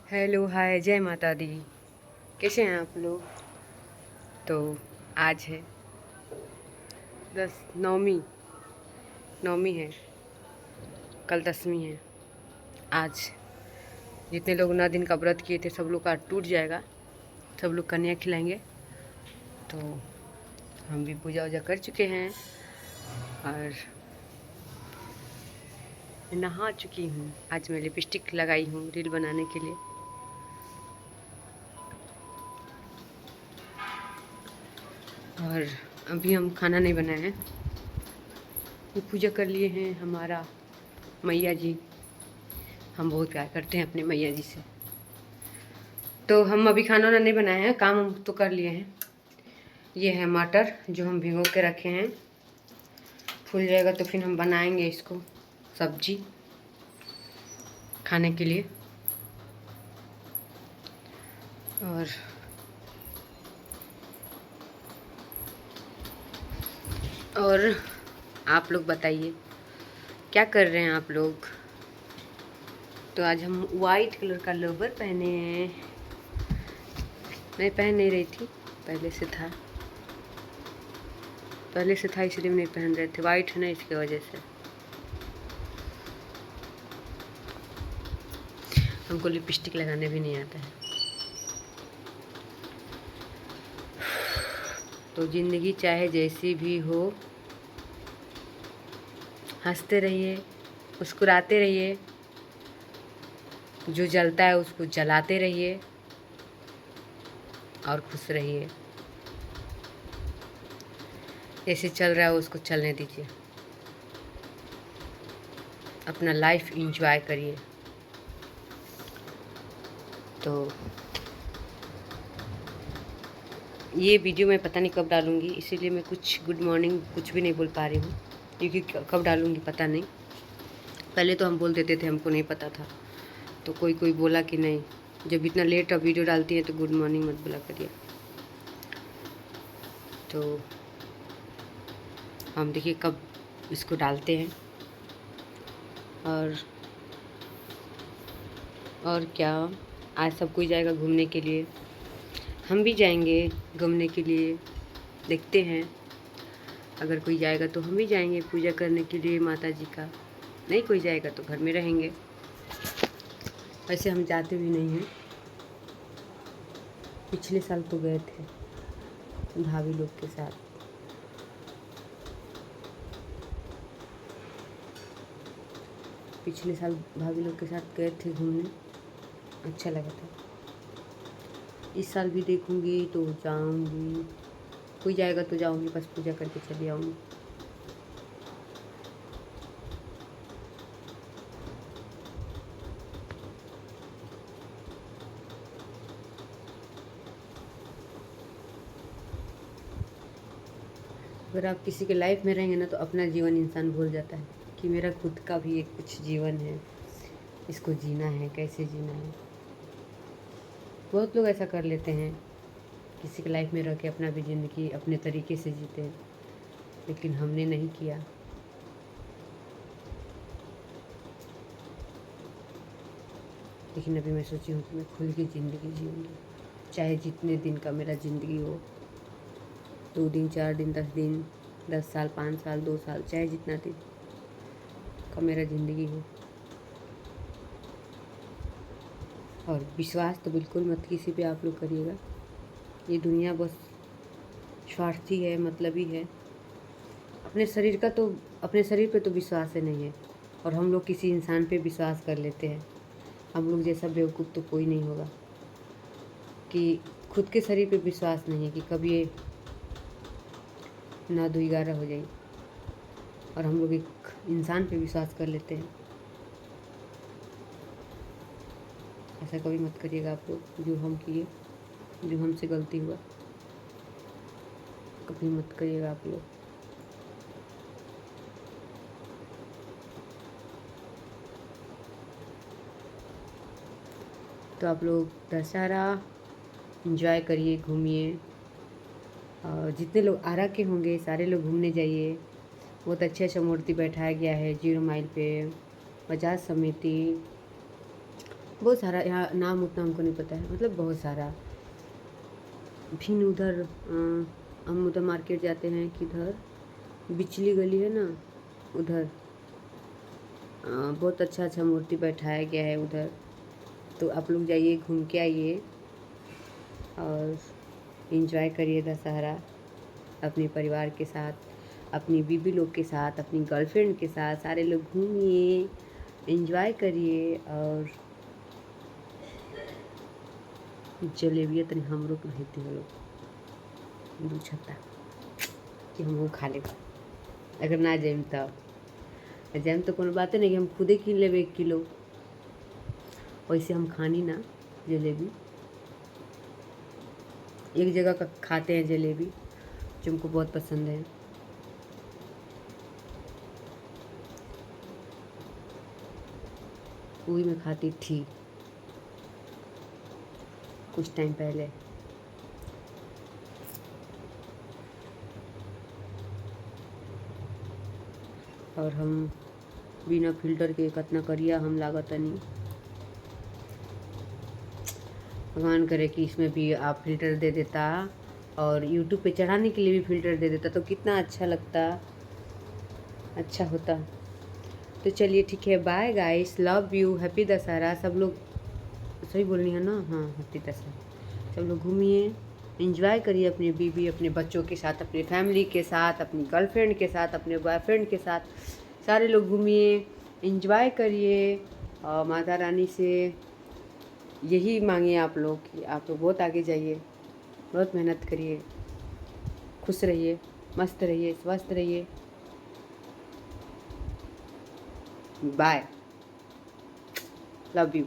Hello hi जय माता दी। कैसे हैं आप लोग। तो आज है 9वीं नौमी है, कल 10वीं है। आज जितने लोग 9 दिन का व्रत किए थे सब लोग का टूट जाएगा, सब लोग कन्या खिलाएंगे। तो हम भी पूजा वूजा कर चुके हैं और नहा चुकी हूँ। आज मैं लिपस्टिक लगाई हूँ रील बनाने के लिए। और अभी हम खाना नहीं बनाए हैं, ये पूजा कर लिए हैं हमारा मैया जी। हम बहुत प्यार करते हैं अपने मैया जी से। तो हम अभी खाना वाना नहीं बनाए हैं, काम हम तो कर लिए हैं। ये है मटर जो हम भिगो के रखे हैं, फूल जाएगा तो फिर हम बनाएंगे इसको सब्जी खाने के लिए। और आप लोग बताइए क्या कर रहे हैं आप लोग। तो आज हम वाइट कलर का लोवर पहने हैं। मैं पहन नहीं रही थी, पहले से था इसलिए नहीं पहन रहे थे। वाइट है ना, इसकी वजह से। हमको लिपस्टिक लगाने भी नहीं आता है। तो ज़िंदगी चाहे जैसी भी हो, हंसते रहिए, मुस्कुराते रहिए, जो जलता है उसको जलाते रहिए और खुश रहिए। जैसे चल रहा है उसको चलने दीजिए, अपना लाइफ एंजॉय करिए। तो ये वीडियो मैं पता नहीं कब डालूँगी, इसीलिए मैं कुछ गुड मॉर्निंग कुछ भी नहीं बोल पा रही हूँ, क्योंकि कब डालूँगी पता नहीं। पहले तो हम बोल देते थे, हमको नहीं पता था। तो कोई बोला कि नहीं, जब इतना लेट अब वीडियो डालती है तो गुड मॉर्निंग मत बोला करिए। तो हम देखिए कब इसको डालते हैं। और क्या, आज सब कोई जाएगा घूमने के लिए, हम भी जाएंगे घूमने के लिए। देखते हैं, अगर कोई जाएगा तो हम भी जाएंगे पूजा करने के लिए माता जी का। नहीं कोई जाएगा तो घर में रहेंगे। वैसे हम जाते भी नहीं हैं। पिछले साल तो गए थे भाभी लोग के साथ। पिछले साल भाभी लोग के साथ गए थे घूमने, अच्छा लगा था। इस साल भी देखूंगी तो जाऊंगी, कोई जाएगा तो जाऊंगी, बस पूजा करके चली आऊंगी। अगर आप किसी के लाइफ में रहेंगे ना तो अपना जीवन इंसान भूल जाता है कि मेरा खुद का भी एक कुछ जीवन है, इसको जीना है, कैसे जीना है। बहुत लोग ऐसा कर लेते हैं, किसी के लाइफ में रह के अपना भी ज़िंदगी अपने तरीके से जीते हैं, लेकिन हमने नहीं किया। लेकिन अभी मैं सोची हूँ कि मैं खुल की ज़िंदगी जीऊँगी, चाहे जितने दिन का मेरा ज़िंदगी हो, 2 दिन 4 दिन 10 दिन 10 साल 5 साल 2 साल, चाहे जितना दिन का मेरा ज़िंदगी हो। और विश्वास तो बिल्कुल मत किसी पे आप लोग करिएगा। ये दुनिया बस स्वार्थी है, मतलबी है। अपने शरीर पे तो विश्वास है नहीं है, और हम लोग किसी इंसान पे विश्वास कर लेते हैं। हम लोग जैसा बेवकूफ़ तो कोई नहीं होगा कि खुद के शरीर पे विश्वास नहीं है कि कभी ये ना 2 11 हो जाए, और हम लोग एक इंसान पे विश्वास कर लेते हैं। ऐसा कभी मत करिएगा आप लोग, जो हम किए, जो हमसे गलती हुआ, कभी मत करिएगा आप लोग। तो आप लोग दशहरा एंजॉय करिए, घूमिए। और जितने लोग आरा के होंगे सारे लोग घूमने जाइए। बहुत अच्छा मूर्ति बैठाया गया है 0 माइल पे, बाजार समिति। बहुत सारा, यहाँ नाम उतना हमको नहीं पता है, मतलब बहुत सारा। फिर उधर हम उधर मार्केट जाते हैं, किधर बिचली गली है ना, उधर बहुत अच्छा अच्छा मूर्ति बैठाया गया है उधर। तो आप लोग जाइए, घूम के आइए और एंजॉय करिए दशहरा अपने परिवार के साथ, अपनी बीबी लोग के साथ, अपनी गर्लफ्रेंड के साथ। सारे लोग घूमिए, एंजॉय करिए। और जलेबिया तनी हमरो के भेजते हो लोग दू छत्ता कि हम वो खा लेब। अगर ना जाइम तब जाइम तो कोनो बातें नहीं कि हम खुदे किन लेब 1 किलो। वैसे हम खानी ना जलेबी, एक जगह का खाते हैं जलेबी जो हमको बहुत पसंद है। वही मैं खाती थी कुछ टाइम पहले। और हम बिना फिल्टर के कितना करिया हम लागतनी। भगवान करे कि इसमें भी आप फिल्टर दे देता और यूट्यूब पे चढ़ाने के लिए भी फिल्टर दे देता तो कितना अच्छा लगता, अच्छा होता। तो चलिए ठीक है, bye guys, love you, happy Dussehra. सब लोग सही बोलनी है ना, हाँ हैप्पी दशहरा। सब लोग घूमिए, एंजॉय करिए अपनी बीवी, अपने बच्चों के साथ, अपनी फैमिली के साथ, अपनी गर्लफ्रेंड के साथ, अपने बॉयफ्रेंड के साथ। सारे लोग घूमिए, एंजॉय करिए। और माता रानी से यही मांगिए आप लोग कि आप लोग बहुत आगे जाइए, बहुत मेहनत करिए, खुश रहिए, मस्त रहिए, स्वस्थ रहिए। Bye, love you.